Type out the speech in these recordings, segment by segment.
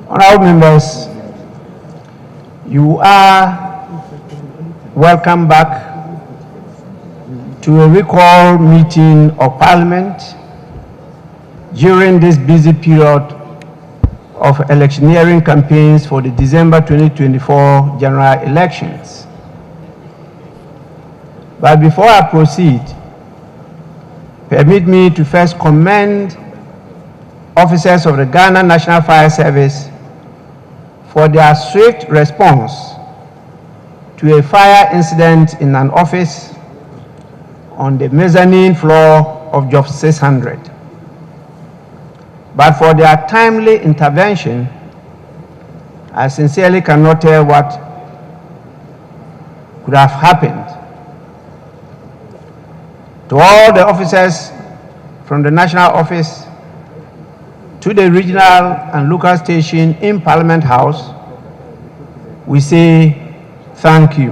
Honorable members, you are welcome back to a recall meeting of Parliament during this busy period of electioneering campaigns for the December 2024 general elections. But before I proceed, permit me to first commend officers of the Ghana National Fire Service for their swift response to a fire incident in an office on the mezzanine floor of Job 600. But for their timely intervention, I sincerely cannot tell what could have happened. To all the officers from the National Office, to the regional and local station in Parliament House, we say thank you.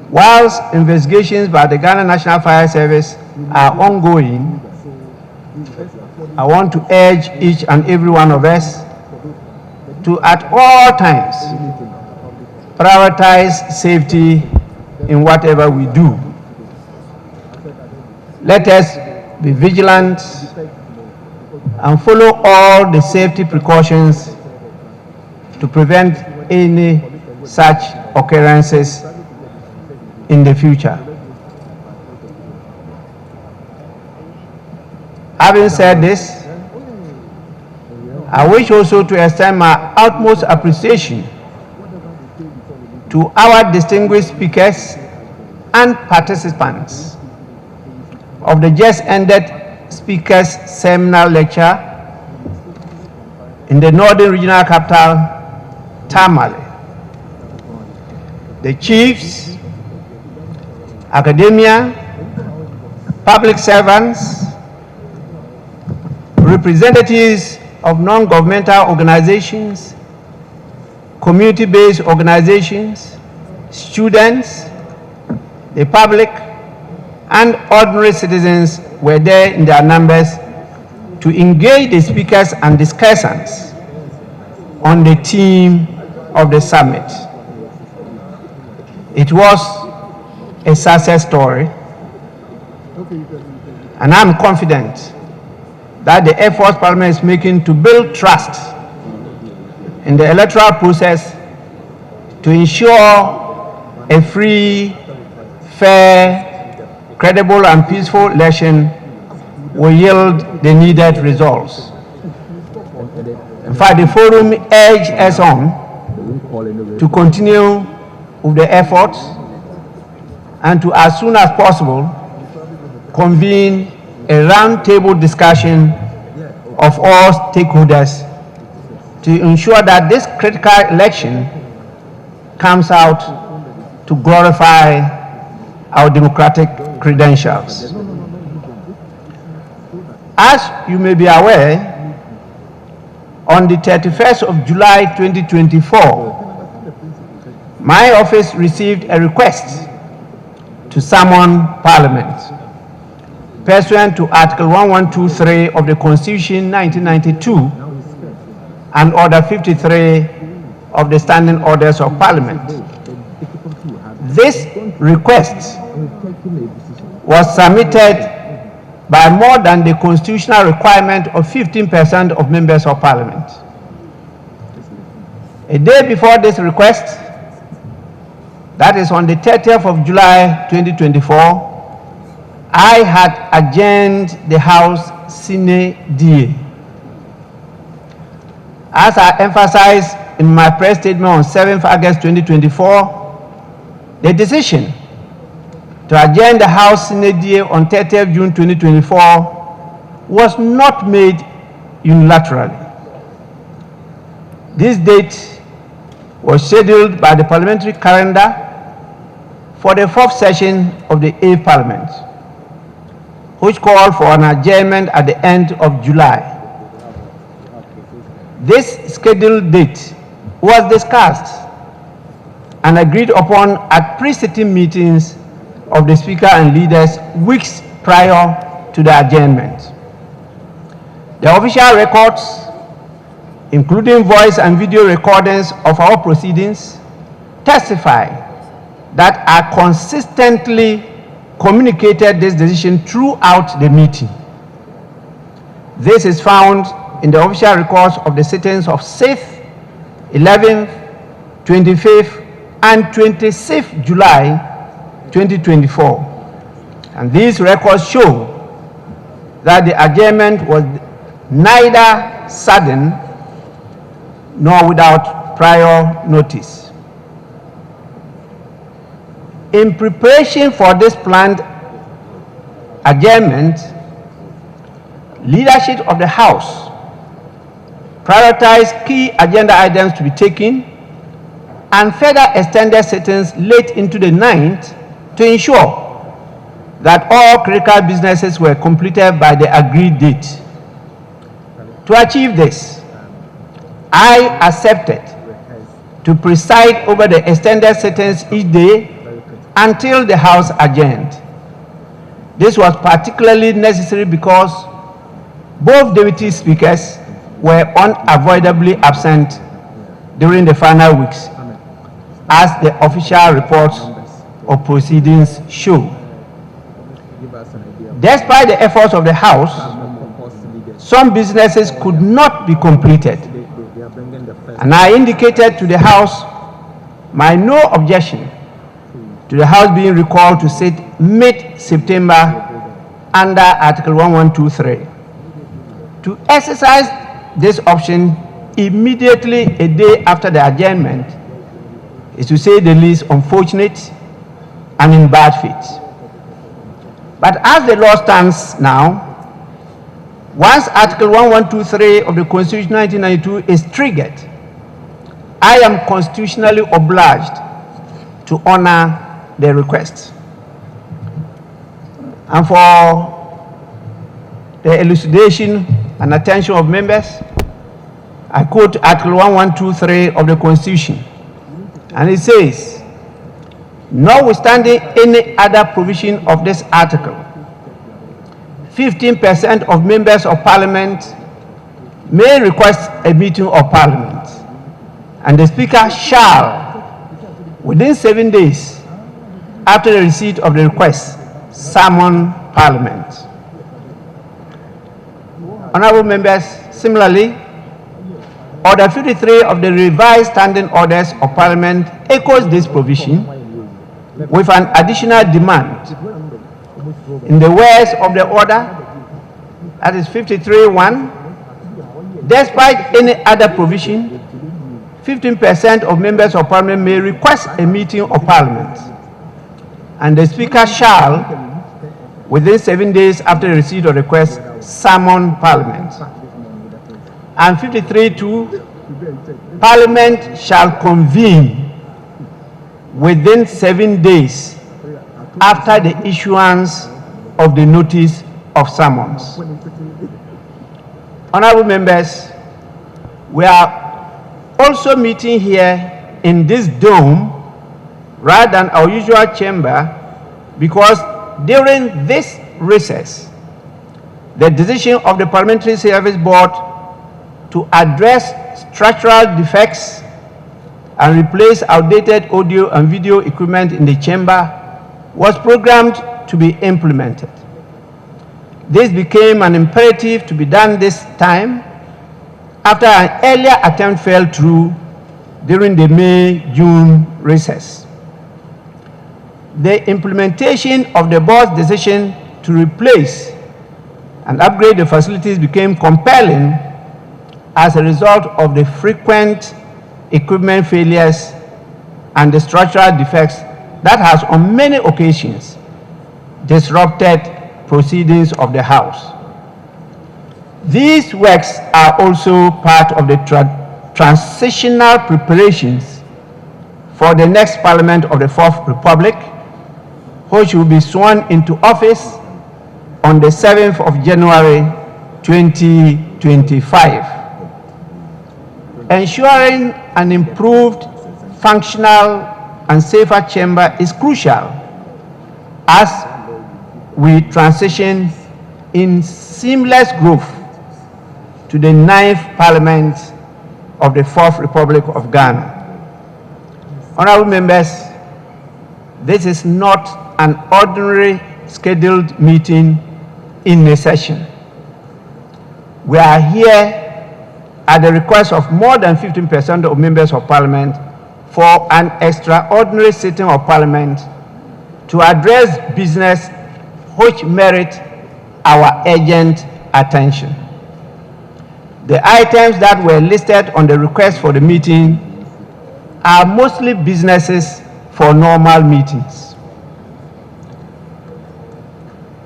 Whilst investigations by the Ghana National Fire Service are ongoing, I want to urge each and every one of us to, at all times, prioritize safety in whatever we do. Let us be vigilant and follow all the safety precautions to prevent any such occurrences in the future. Having said this, I wish also to extend my utmost appreciation to our distinguished speakers and participants of the just ended Speakers Seminar Lecture in the Northern Regional Capital, Tamale. The chiefs, academia, public servants, representatives of non-governmental organizations, community-based organizations, students, the public, and ordinary citizens were there in their numbers to engage the speakers and discussants on the theme of the summit. It was a success story, and I'm confident that the efforts Parliament is making to build trust in the electoral process to ensure a free, fair, credible and peaceful election will yield the needed results. In fact, the forum urged us on to continue with the efforts and to, as soon as possible, convene a roundtable discussion of all stakeholders to ensure that this critical election comes out to glorify our democratic credentials. As you may be aware, on the 31st of July 2024, my office received a request to summon Parliament pursuant to Article 1123 of the Constitution 1992 and Order 53 of the Standing Orders of Parliament. This request was submitted by more than the constitutional requirement of 15% of members of Parliament. A day before this request, that is on the 30th of July 2024, I had adjourned the House sine die. As I emphasized in my press statement on 7th August 2024, the decision to adjourn the House sine die on 30th June 2024 was not made unilaterally. This date was scheduled by the parliamentary calendar for the fourth session of the 8th Parliament, which called for an adjournment at the end of July. This scheduled date was discussed and agreed upon at pre-sitting meetings of the Speaker and leaders weeks prior to the adjournment. The official records including voice and video recordings of our proceedings, testify that I consistently communicated this decision throughout the meeting. This is found in the official records of the sittings of 6th, 11th, 25th, and 26th July 2024. And these records show that the adjournment was neither sudden nor without prior notice. In preparation for this planned adjournment, leadership of the House prioritized key agenda items to be taken and further extended sittings late into the night to ensure that all critical businesses were completed by the agreed date. To achieve this, I accepted to preside over the extended sittings each day until the House adjourned. This was particularly necessary because both deputy speakers were unavoidably absent during the final weeks, as the official reports of proceedings show. Despite the efforts of the House, some businesses could not be completed, and I indicated to the House my no objection to the House being recalled to sit mid-September under Article 1123. To exercise this option immediately a day after the adjournment is, to say the least, unfortunate and in bad faith. But as the law stands now, once Article 1123 of the Constitution 1992 is triggered, I am constitutionally obliged to honor the request. And for the elucidation and attention of members, I quote Article 1123 of the Constitution, and it says, notwithstanding any other provision of this article, 15% of members of Parliament may request a meeting of Parliament, and the Speaker shall, within 7 days after the receipt of the request, summon Parliament. Honourable members, similarly, Order 53 of the revised standing orders of Parliament echoes this provision with an additional demand. In the words of the order, that is 53.1, despite any other provision, 15% of members of Parliament may request a meeting of Parliament, and the Speaker shall, within 7 days after the receipt of the request, summon Parliament. And 53.2, Parliament shall convene within 7 days after the issuance of the notice of summons. Honourable members, we are also meeting here in this dome rather than our usual chamber because during this recess, the decision of the Parliamentary Service Board to address structural defects and replace outdated audio and video equipment in the chamber was programmed to be implemented. This became an imperative to be done this time after an earlier attempt fell through during the May-June recess. The implementation of the board's decision to replace and upgrade the facilities became compelling as a result of the frequent equipment failures and the structural defects that has on many occasions disrupted proceedings of the House. These works are also part of the transitional preparations for the next Parliament of the Fourth Republic, which will be sworn into office on the 7th of January 2025. Ensuring an improved, functional, and safer chamber is crucial as we transition in seamless growth to the 9th Parliament of the Fourth Republic of Ghana. Honorable members, this is not an ordinary scheduled meeting in a session. We are here at the request of more than 15% of members of Parliament for an extraordinary sitting of Parliament to address business which merit our urgent attention. The items that were listed on the request for the meeting are mostly businesses for normal meetings.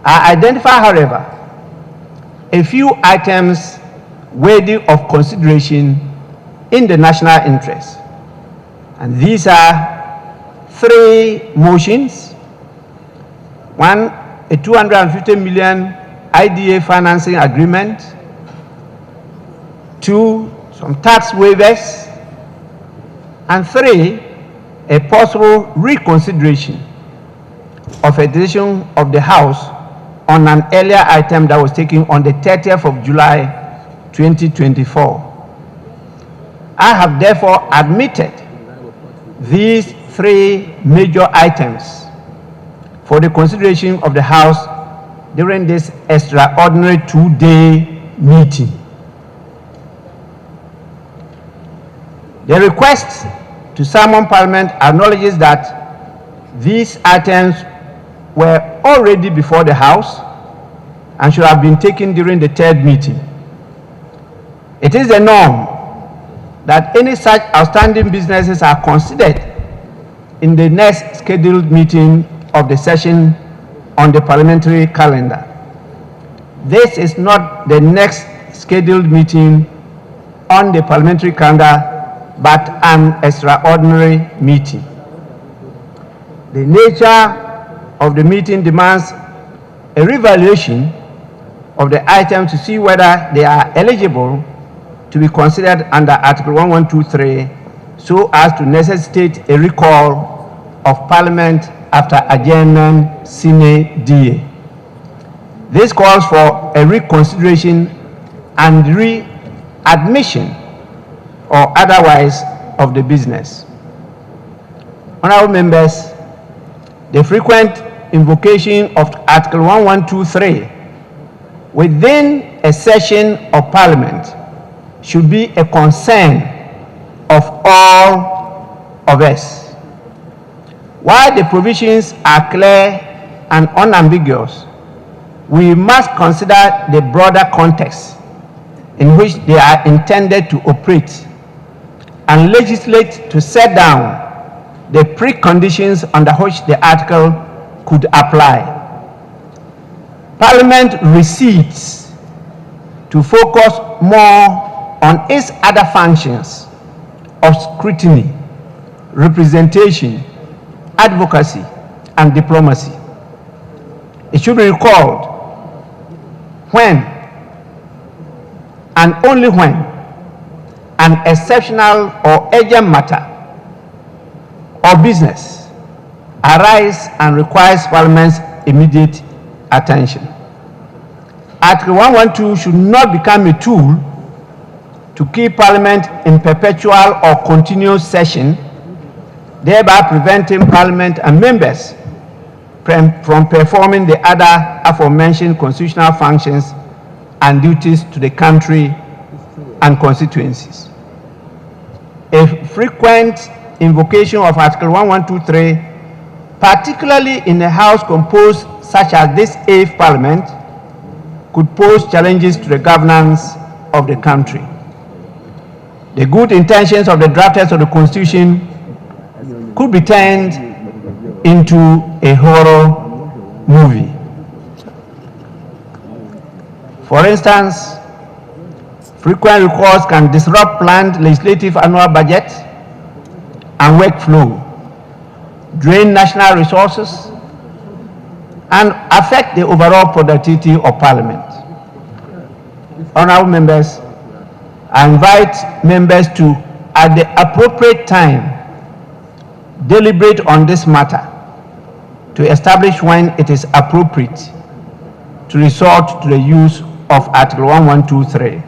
I identify, however, a few items worthy of consideration in the national interest. And these are 3 motions. 1, a 250 million IDA financing agreement. 2, some tax waivers. And 3, a possible reconsideration of a decision of the House on an earlier item that was taken on the 30th of July 2024. I have therefore admitted these 3 major items for the consideration of the House during this extraordinary 2-day meeting. The request to summon Parliament acknowledges that these items were already before the House and should have been taken during the 3rd meeting. It is the norm that any such outstanding businesses are considered in the next scheduled meeting of the session on the parliamentary calendar. This is not the next scheduled meeting on the parliamentary calendar, but an extraordinary meeting. The nature of the meeting demands a revaluation of the items to see whether they are eligible to be considered under Article 1123 so as to necessitate a recall of Parliament after adjournment sine die. This calls for a reconsideration and readmission or otherwise of the business. Honorable members, the frequent invocation of Article 1123 within a session of Parliament should be a concern of all of us. While the provisions are clear and unambiguous, we must consider the broader context in which they are intended to operate and legislate to set down the preconditions under which the article could apply. Parliament recedes to focus more on its other functions of scrutiny, representation, advocacy, and diplomacy. It should be recalled when and only when an exceptional or urgent matter or business arises and requires Parliament's immediate attention. Article 112 should not become a tool to keep Parliament in perpetual or continuous session, thereby preventing Parliament and members from performing the other aforementioned constitutional functions and duties to the country and constituencies. A frequent invocation of Article 1123, particularly in a House composed such as this 8th Parliament, could pose challenges to the governance of the country. The good intentions of the drafters of the Constitution could be turned into a horror movie. For instance, frequent recalls can disrupt planned legislative annual budget and workflow, drain national resources, and affect the overall productivity of Parliament. Honorable members, I invite members to, at the appropriate time, deliberate on this matter to establish when it is appropriate to resort to the use of Article 1123.